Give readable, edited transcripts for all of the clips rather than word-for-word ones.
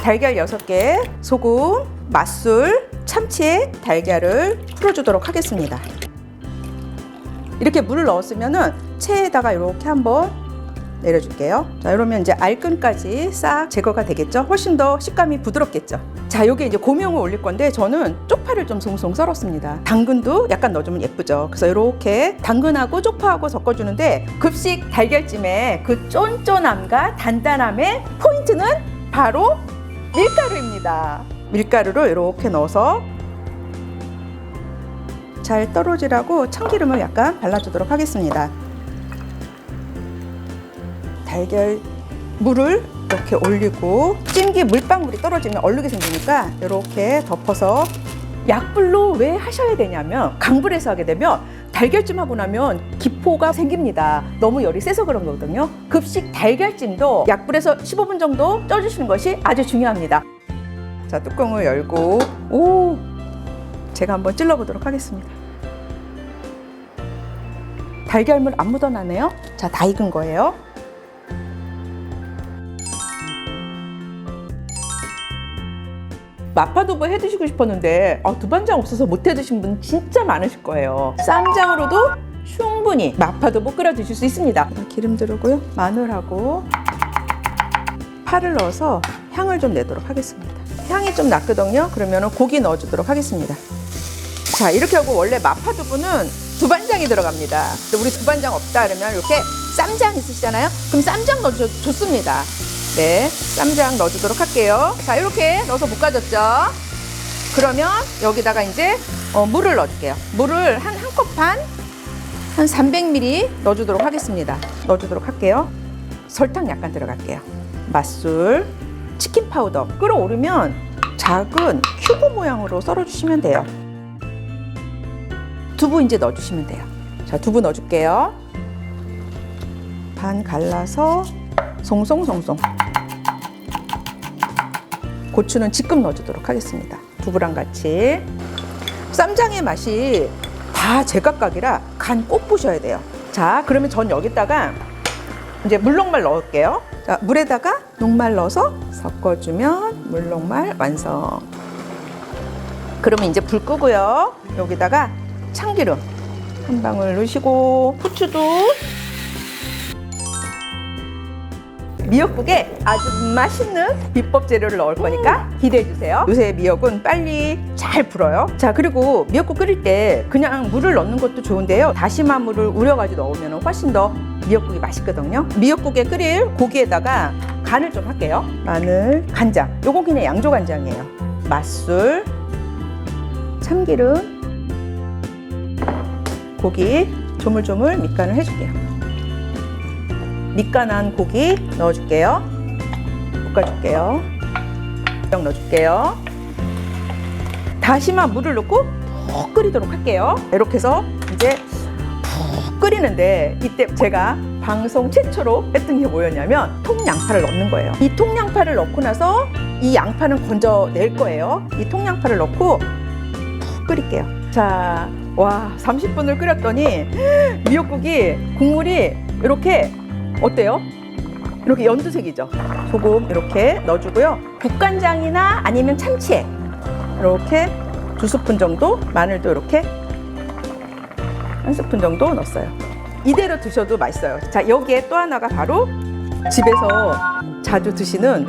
달걀 6개, 소금, 맛술, 참치액, 달걀을 풀어주도록 하겠습니다. 이렇게 물을 넣었으면은 체에다가 이렇게 한번 내려줄게요. 자, 이러면 이제 알끈까지 싹 제거가 되겠죠? 훨씬 더 식감이 부드럽겠죠? 자, 여기 이제 고명을 올릴 건데 저는 쪽파를 좀 송송 썰었습니다. 당근도 약간 넣어주면 예쁘죠? 그래서 이렇게 당근하고 쪽파하고 섞어주는데 급식 달걀찜의 그 쫀쫀함과 단단함의 포인트는 바로 밀가루입니다. 밀가루를 이렇게 넣어서 잘 떨어지라고 참기름을 약간 발라주도록 하겠습니다. 달걀 물을 이렇게 올리고 찜기 물방울이 떨어지면 얼룩이 생기니까 이렇게 덮어서 약불로 왜 하셔야 되냐면 강불에서 하게 되면 달걀찜 하고 나면 기포가 생깁니다. 너무 열이 세서 그런 거거든요. 급식 달걀찜도 약불에서 15분 정도 쪄주시는 것이 아주 중요합니다. 자, 뚜껑을 열고 제가 한번 찔러보도록 하겠습니다. 달걀물 안 묻어나네요. 자, 다 익은 거예요. 마파두부 해 드시고 싶었는데 두반장 없어서 못 해 드신 분 진짜 많으실 거예요. 쌈장으로도 충분히 마파두부 끓여 드실 수 있습니다. 기름 두르고요. 마늘하고 파를 넣어서 향을 좀 내도록 하겠습니다. 향이 좀 났거든요. 그러면 고기 넣어주도록 하겠습니다. 자, 이렇게 하고 원래 마파두부는 두반장이 들어갑니다. 우리 두반장 없다 그러면 이렇게 쌈장 있으시잖아요. 그럼 쌈장 넣어줘도 좋습니다. 네, 쌈장 넣어주도록 할게요. 자, 이렇게 넣어서 볶아줬죠. 그러면 여기다가 이제 물을 넣어줄게요. 물을 한 컵 반, 한 300ml 넣어주도록 하겠습니다. 넣어주도록 할게요. 설탕 약간 들어갈게요. 맛술, 치킨 파우더. 끓어오르면 작은 큐브 모양으로 썰어주시면 돼요. 두부 이제 넣어주시면 돼요. 자, 두부 넣어줄게요. 반 갈라서 송송송송. 고추는 지금 넣어주도록 하겠습니다. 두부랑 같이. 쌈장의 맛이 다 제각각이라 간 꼭 보셔야 돼요. 자, 그러면 전 여기다가 이제 물녹말 넣을게요. 자, 물에다가 녹말 넣어서 섞어주면 물녹말 완성. 그러면 이제 불 끄고요. 여기다가 참기름 한 방울 넣으시고 후추도. 미역국에 아주 맛있는 비법 재료를 넣을 거니까 기대해 주세요. 요새 미역은 빨리 잘 불어요. 자, 그리고 미역국 끓일 때 그냥 물을 넣는 것도 좋은데요. 다시마 물을 우려가지고 넣으면 훨씬 더 미역국이 맛있거든요. 미역국에 끓일 고기에다가 간을 좀 할게요. 마늘, 간장. 요거 그냥 양조 간장이에요. 맛술, 참기름, 고기 조물조물 밑간을 해줄게요. 밑간한 고기 넣어줄게요. 볶아줄게요. 넣어줄게요. 다시마 물을 넣고 푹 끓이도록 할게요. 이렇게 해서 이제 푹 끓이는데 이때 제가 방송 최초로 했던 게 뭐였냐면 통양파를 넣는 거예요. 이 통양파를 넣고 나서 이 양파는 건져낼 거예요. 이 통양파를 넣고 푹 끓일게요. 자, 와, 30분을 끓였더니 미역국이 국물이 이렇게 어때요? 이렇게 연두색이죠. 소금 이렇게 넣어주고요. 국간장이나 아니면 참치액 이렇게 2스푼 정도, 마늘도 이렇게 1스푼 정도 넣었어요. 이대로 드셔도 맛있어요. 자, 여기에 또 하나가 바로 집에서 자주 드시는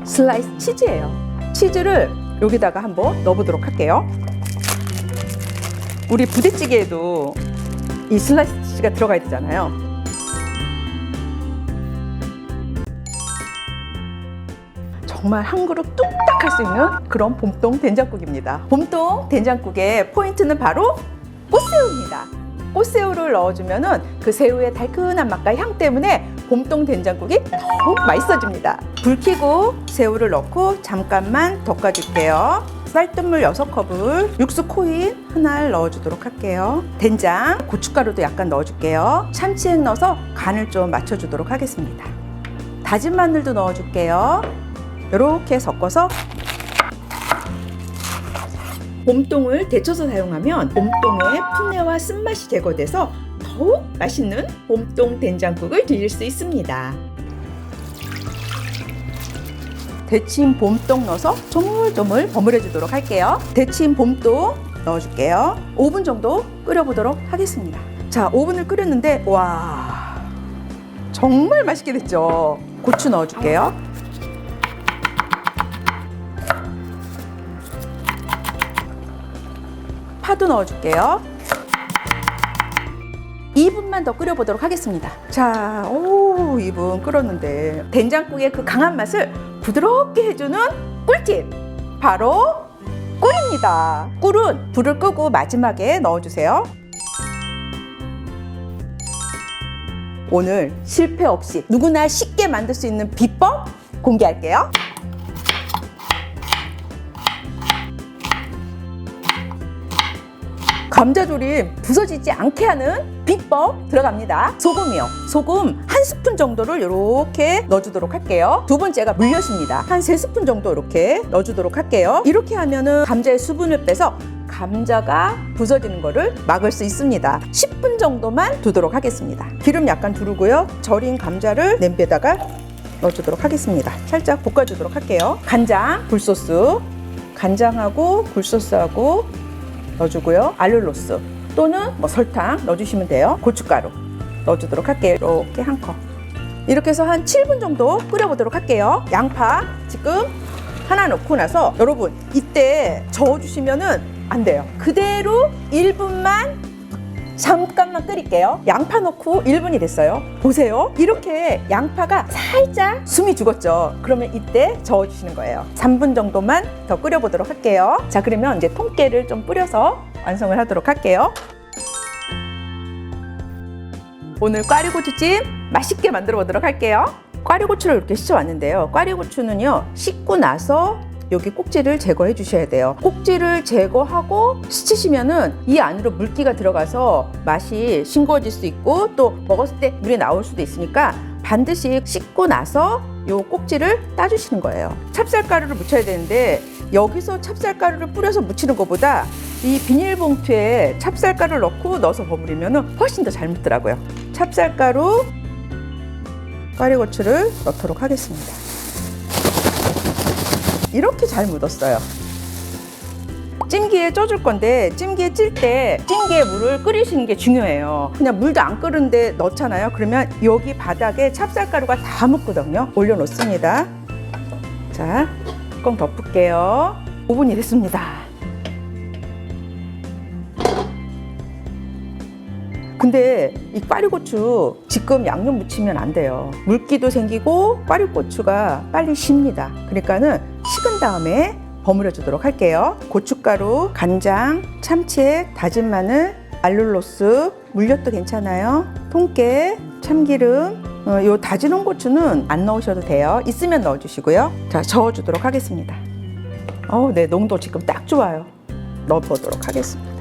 슬라이스 치즈예요. 치즈를 여기다가 한번 넣어보도록 할게요. 우리 부대찌개에도 이 슬라이스 치즈가 들어가야 되잖아요. 정말 한 그릇 뚝딱 할 수 있는 그런 봄동 된장국입니다. 봄동 된장국의 포인트는 바로 꽃새우입니다. 꽃새우를 넣어주면 그 새우의 달큰한 맛과 향 때문에 봄동 된장국이 더욱 맛있어집니다. 불 켜고 새우를 넣고 잠깐만 덮어줄게요. 쌀뜨물 6컵을 육수 코인 하나를 넣어주도록 할게요. 된장, 고춧가루도 약간 넣어줄게요. 참치액 넣어서 간을 좀 맞춰주도록 하겠습니다. 다진 마늘도 넣어줄게요. 이렇게 섞어서 봄동을 데쳐서 사용하면 봄동의 풋내와 쓴맛이 제거돼서 더욱 맛있는 봄동 된장국을 드실 수 있습니다. 데친 봄동 넣어서 조물조물 버무려 주도록 할게요. 데친 봄동 넣어줄게요. 5분 정도 끓여보도록 하겠습니다. 자, 5분을 끓였는데 와, 정말 맛있게 됐죠. 고추 넣어줄게요. 파도 넣어줄게요. 2분만 더 끓여보도록 하겠습니다. 자, 2분 끓었는데 된장국의 그 강한 맛을 부드럽게 해주는 꿀팁! 바로 꿀입니다. 꿀은 불을 끄고 마지막에 넣어주세요. 오늘 실패 없이 누구나 쉽게 만들 수 있는 비법 공개할게요. 감자조림 부서지지 않게 하는 비법 들어갑니다. 소금이요. 소금 1스푼 정도를 이렇게 넣어주도록 할게요. 두 번째가 물엿입니다. 한 3스푼 정도 이렇게 넣어주도록 할게요. 이렇게 하면은 감자의 수분을 빼서 감자가 부서지는 거를 막을 수 있습니다. 10분 정도만 두도록 하겠습니다. 기름 약간 두르고요. 절인 감자를 냄비에다가 넣어주도록 하겠습니다. 살짝 볶아주도록 할게요. 간장, 굴소스, 간장하고 굴소스하고 넣어주고요. 알룰로스 또는 설탕 넣어주시면 돼요. 고춧가루 넣어주도록 할게요. 이렇게 한 컵. 이렇게 해서 한 7분 정도 끓여보도록 할게요. 양파 지금 하나 넣고 나서 여러분 이때 저어주시면은 안 돼요. 그대로 1분만 잠깐만 끓일게요. 양파 넣고 1분이 됐어요. 보세요. 이렇게 양파가 살짝 숨이 죽었죠. 그러면 이때 저어주시는 거예요. 3분 정도만 더 끓여보도록 할게요. 자, 그러면 이제 통깨를 좀 뿌려서 완성을 하도록 할게요. 오늘 꽈리고추찜 맛있게 만들어 보도록 할게요. 꽈리고추를 이렇게 씻어왔는데요. 꽈리고추는요, 씻고 나서 여기 꼭지를 제거해 주셔야 돼요. 꼭지를 제거하고 씻으시면은 이 안으로 물기가 들어가서 맛이 싱거워질 수 있고 또 먹었을 때 물이 나올 수도 있으니까 반드시 씻고 나서 요 꼭지를 따주시는 거예요. 찹쌀가루를 묻혀야 되는데 여기서 찹쌀가루를 뿌려서 묻히는 것보다 이 비닐봉투에 찹쌀가루를 넣어서 버무리면 훨씬 더 잘 묻더라고요. 찹쌀가루, 꽈리고추를 넣도록 하겠습니다. 이렇게 잘 묻었어요. 찜기에 쪄줄 건데 찜기에 찔 때 찜기에 물을 끓이시는 게 중요해요. 그냥 물도 안 끓는데 넣잖아요. 그러면 여기 바닥에 찹쌀가루가 다 묻거든요. 올려놓습니다. 자, 뚜껑 덮을게요. 5분이 됐습니다. 근데 이 꽈리고추 지금 양념 묻히면 안 돼요. 물기도 생기고 꽈리고추가 빨리 식습니다. 그러니까는 식은 다음에 버무려 주도록 할게요. 고춧가루, 간장, 참치액, 다진 마늘, 알룰로스, 물엿도 괜찮아요. 통깨, 참기름. 요 다진 홍고추는 안 넣으셔도 돼요. 있으면 넣어주시고요. 자, 저어주도록 하겠습니다. 네, 농도 지금 딱 좋아요. 넣어보도록 하겠습니다.